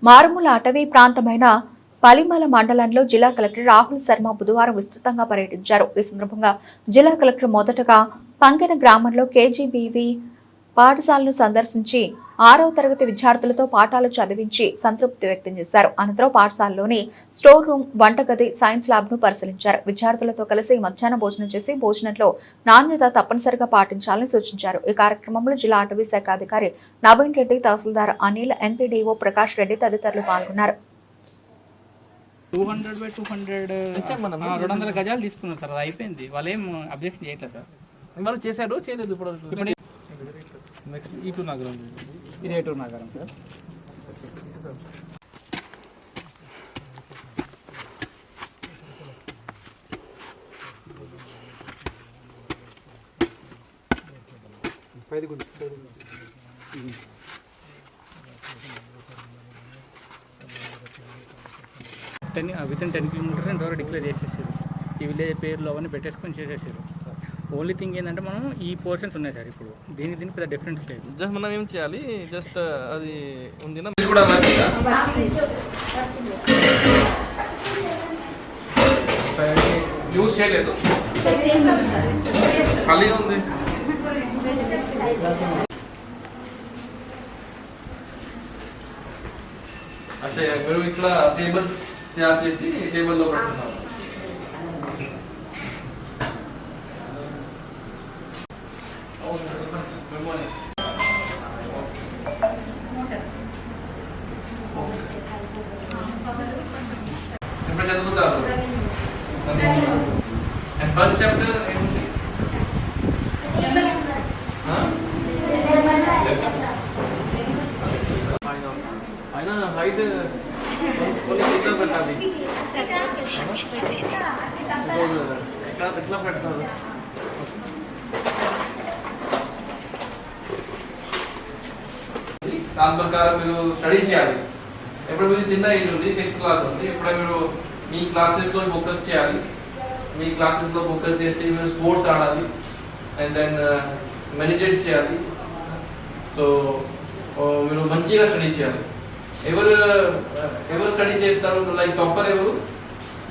మారుమూల అటవీ ప్రాంతమైన పలిమల మండలంలో జిల్లా కలెక్టర్ రాహుల్ శర్మ బుధవారం విస్తృతంగా పర్యటించారు. ఈ సందర్భంగా జిల్లా కలెక్టర్ మొదటగా పంకెన గ్రామంలో కేజీబీవీ పాఠశాలను సందర్శించి 6వ తరగతి విద్యార్థులతో పాఠాలు చదివించి సంతృప్తి వ్యక్తం చేశారు. అనంతరం పాఠశాలలోని స్టోర్ రూమ్, వంటగది, సైన్స్ ల్యాబ్ ను పరిశీలించారు. విద్యార్థులతో కలిసి మధ్యాహ్న భోజనం చేసి భోజనంలో నాణ్యత తప్పనిసరిగా పాటించాలని సూచించారు. ఈ కార్యక్రమంలో జిల్లా అటవీ శాఖ అధికారి నవీన్ రెడ్డి, తహసీల్దార్ అనిల్, ఎంపీడీఓ ప్రకాష్ రెడ్డి తదితరులు పాల్గొన్నారు. 200 by 200 గజాలు తీసుకున్నారు సార్. అది అయిపోయింది. వాళ్ళు ఏం అబ్జెక్షన్ చేయట్లేదు సార్. వాళ్ళు చేశారు చేయలేదు. ఇప్పుడు ఈ2 నగరం, ఇది ఏ2 నగరం సార్. వితిన్ 10 కిలోమీటర్స్ ఇంతవరకు డిక్లేర్ చేసేసారు. ఈ విలేజ్ పేర్లు అవన్నీ పెట్టేసుకొని చేసేసారు. ఓన్లీ థింగ్ ఏంటంటే మనం ఈ పోర్షన్స్ ఉన్నాయి సార్. ఇప్పుడు దీనికి పెద్ద డిఫరెన్స్ లేదు. జస్ట్ మనం ఏం చేయాలి, జస్ట్ అది ఉంది యూజ్ చేయలేదు, ఖాళీగా ఉంది. అంటే మీరు ఇట్లా టేబుల్ తయారు చేసి టేబుల్లో పెట్టుకున్నారు. ఎప్పుడు చదువుతారు? ఫస్ట్ చాప్టర్ ఏముంది? పైన హైట్ పెట్టాలి. ఎట్లా పెడతారు? దాని ప్రకారం మీరు స్టడీ చేయాలి. ఎప్పుడు మీరు చిన్న ఏజ్ ఉంది, 6th క్లాస్ ఉంది, ఇప్పుడే మీరు మీ క్లాసెస్లో ఫోకస్ చేయాలి. మీ క్లాసెస్లో ఫోకస్ చేసి మీరు స్పోర్ట్స్ ఆడాలి, అండ్ దెన్ మెడిటేట్ చేయాలి. సో మీరు మంచిగా స్టడీ చేయాలి. ఎవరు స్టడీ చేస్తారు? లైక్ టాపర్ ఎవరు?